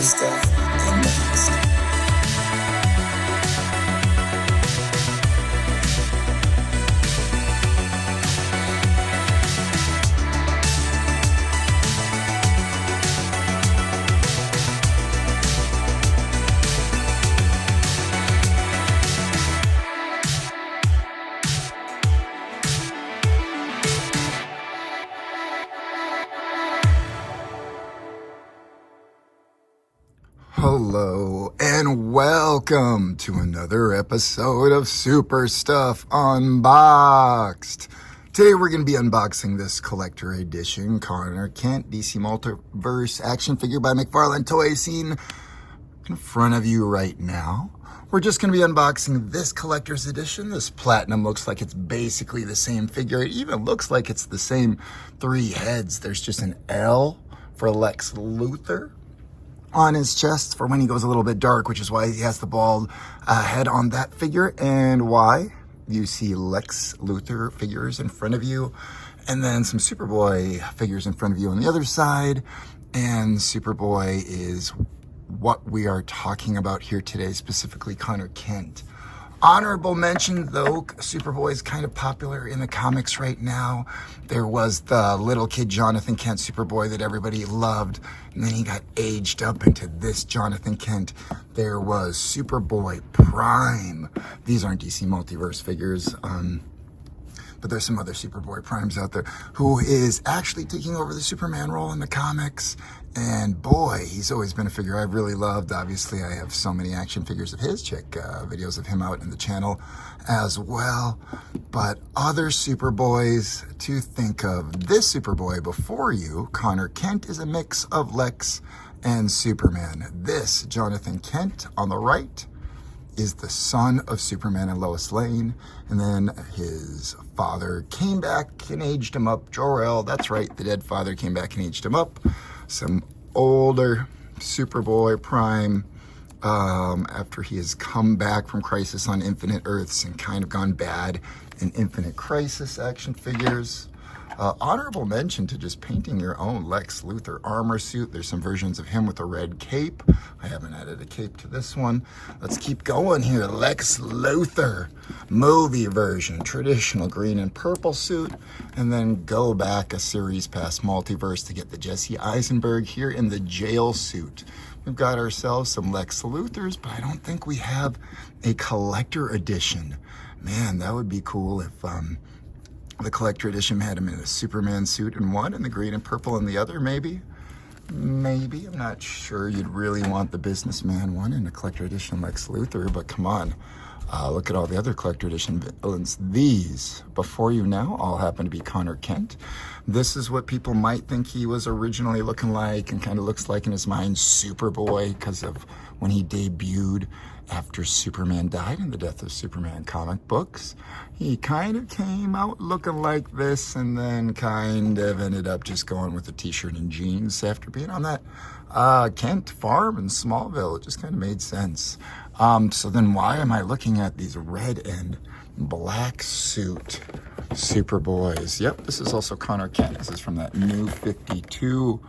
stuff unboxed. Hello and welcome to another episode of Super Stuff Unboxed. Today we're going to be unboxing this collector edition Connor Kent DC Multiverse action figure by McFarlane Toys seen in front of you right now. We're just going to be unboxing this collector's edition. This platinum looks like it's basically the same figure. It even looks like it's the same three heads. There's just an L for Lex Luthor on his chest for when he goes a little bit dark, which is why he has the bald head on that figure, and why you see Lex Luthor figures in front of you, and then some Superboy figures in front of you on the other side. And Superboy is what we are talking about here today, specifically Connor Kent. Honorable mention, though, Superboy is kind of popular in the comics right now. There was the little kid Jonathan Kent Superboy that everybody loved, and then he got aged up into this Jonathan Kent. There was Superboy Prime. These aren't DC Multiverse figures, but there's some other Superboy Primes out there who is actually taking over the Superman role in the comics. And boy, he's always been a figure I've really loved. Obviously, I have so many action figures of his. Check videos of him out in the channel as well. But other Superboys to think of. This Superboy before you, Connor Kent, is a mix of Lex and Superman. This Jonathan Kent on the right is the son of Superman and Lois Lane, and then his father came back and aged him up. Jor-El, that's right, the dead father came back and aged him up. Some older Superboy Prime after he has come back from Crisis on Infinite Earths and kind of gone bad in Infinite Crisis action figures. Honorable mention to just painting your own Lex Luthor armor suit. There's some versions of him with a red cape. I haven't added a cape to this one. Let's keep going here. Lex Luthor movie version, traditional green and purple suit, and then go back a series past Multiverse to get the Jesse Eisenberg here in the jail suit. We've got ourselves some Lex Luthors, but I don't think we have a collector edition. Man, that would be cool if the collector edition had him in a Superman suit in one and the green and purple in the other, maybe. I'm not sure you'd really want the businessman one in a collector edition Lex Luthor, but come on. Look at all the other collector edition villains. These, before you now, all happen to be Connor Kent. This is what people might think he was originally looking like and kind of looks like in his mind Superboy because of when he debuted after Superman died in the Death of Superman comic books. He kind of came out looking like this and then kind of ended up just going with a t-shirt and jeans after being on that Kent farm in Smallville. It just kind of made sense. So then why am I looking at these red and black suit Superboys? Yep, this is also Connor Kent. This is from that new 52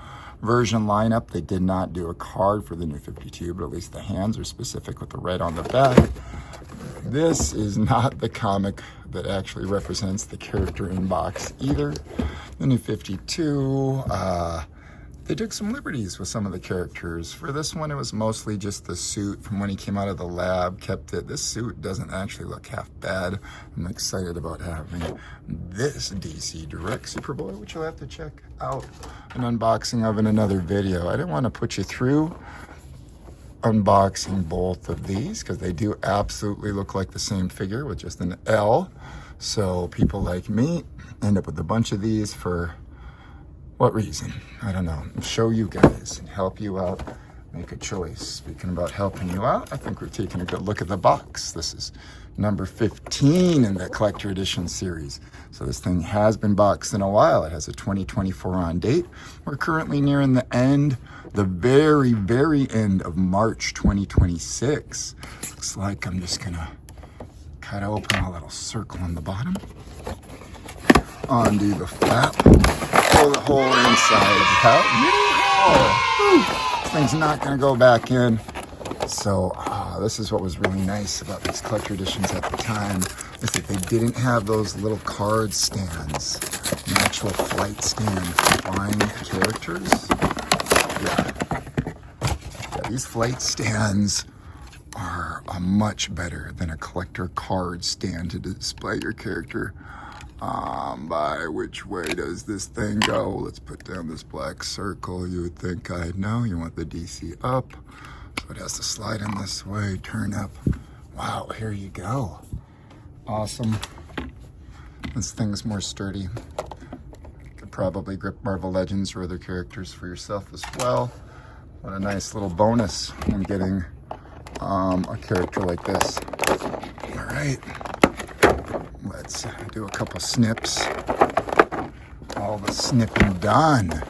version lineup. They did not do a card for the new 52, but at least the hands are specific with the red on the back. This is not the comic that actually represents the character in box either. The new 52, they took some liberties with some of the characters. For this one, it was mostly just the suit from when he came out of the lab, kept it. This suit doesn't actually look half bad. I'm excited about having this DC Direct Superboy, which you'll have to check out an unboxing of in another video. I didn't want to put you through unboxing both of these because they do absolutely look like the same figure with just an L. So people like me end up with a bunch of these for what reason? I don't know. Show you guys and help you out, make a choice. Speaking about helping you out, I think we're taking a good look at the box. This is number 15 in the collector edition series. So this thing has been boxed in a while. It has a 2024 on date. We're currently nearing the end, the very, very end of March 2026. Looks like I'm just gonna cut open a little circle on the bottom. Undo the flap. Pull the whole inside out. thing's not going to go back in. So this is what was really nice about these collector editions at the time, is that they didn't have those little card stands, an actual flight stand for flying characters. Yeah, these flight stands are much better than a collector card stand to display your character. By which way does this thing go? Let's put down this black circle. You would think I'd know. You want the DC up. So it has to slide in this way, turn up. Wow, here you go. Awesome. This thing's more sturdy. You could probably grip Marvel Legends or other characters for yourself as well. What a nice little bonus when getting a character like this. All right. Let's do a couple snips. All the snipping done.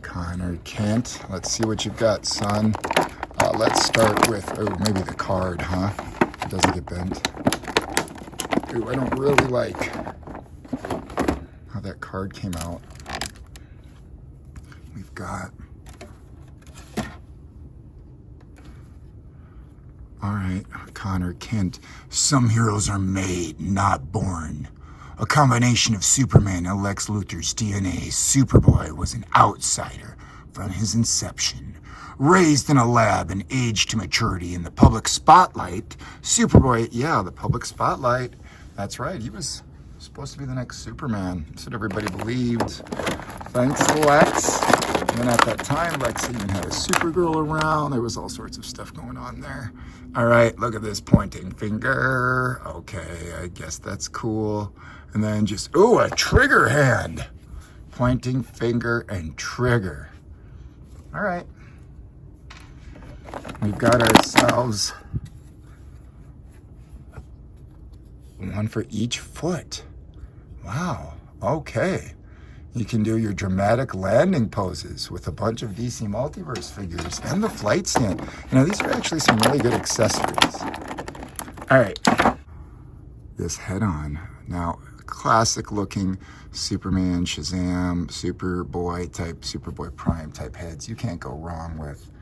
Connor Kent, let's see what you've got, son. Let's start with, maybe the card, huh? It doesn't get bent. I don't really like how that card came out. We've got, all right, Connor Kent. Some heroes are made, not born. A combination of Superman and Lex Luthor's DNA, Superboy was an outsider from his inception. Raised in a lab and aged to maturity in the public spotlight, Superboy, yeah, the public spotlight. That's right, he was supposed to be the next Superman. That's what everybody believed. Thanks to Lex. And at that time, Lex even had a Supergirl around. There was all sorts of stuff going on there. All right, look at this pointing finger. Okay, I guess that's cool. And then just, ooh, a trigger hand. Pointing finger and trigger. All right. We've got ourselves one for each foot. Wow, okay. You can do your dramatic landing poses with a bunch of DC Multiverse figures and the flight stand. You know, these are actually some really good accessories. All right, this head-on. Now, classic looking Superman, Shazam, Superboy type, Superboy Prime type heads. You can't go wrong with.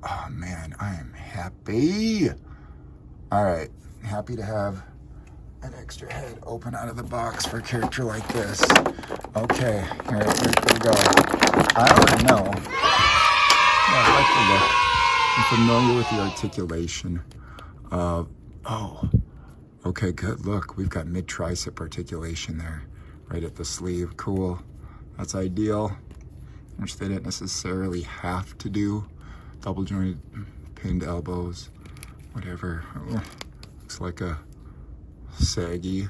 Oh man, I am happy. All right, happy to have an extra head open out of the box for a character like this. Okay, all right, here we go. I already know. Yeah, I like the look. I'm familiar with the articulation of, oh, okay, good. Look, we've got mid-tricep articulation there, right at the sleeve. Cool. That's ideal, which they didn't necessarily have to do. Double jointed, pinned elbows, whatever. Oh, looks like a saggy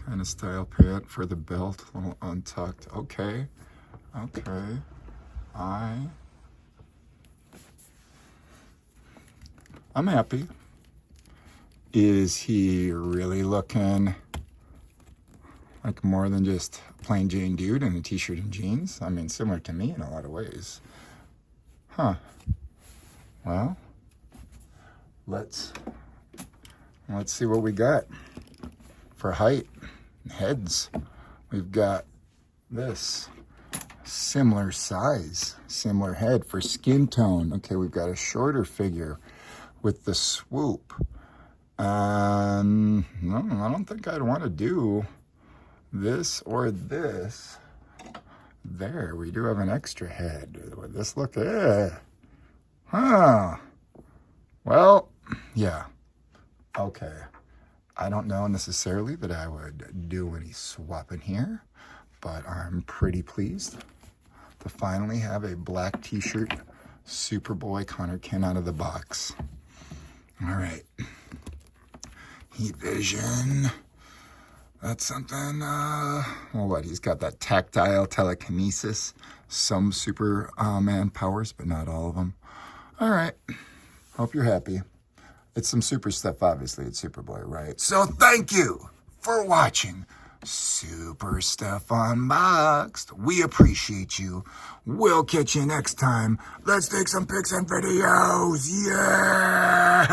kind of style pant for the belt, a little untucked. Okay, okay. I'm happy. Is he really looking like more than just a plain Jane dude in a t-shirt and jeans? I mean, similar to me in a lot of ways. Huh. Well, let's see what we got for height and heads. We've got this similar size, similar head for skin tone. Okay, we've got a shorter figure with the swoop. No, I don't think I'd want to do this or this. There, we do have an extra head. Would this look, huh? Well, yeah. Okay. I don't know necessarily that I would do any swapping here, but I'm pretty pleased to finally have a black t-shirt Superboy Connor Kent out of the box. All right. Heat vision. That's something, well, what? He's got that tactile telekinesis. Some Superman powers, but not all of them. All right. Hope you're happy. It's some super stuff, obviously. It's Superboy, right? So thank you for watching Super Stuff Unboxed. We appreciate you. We'll catch you next time. Let's take some pics and videos. Yeah!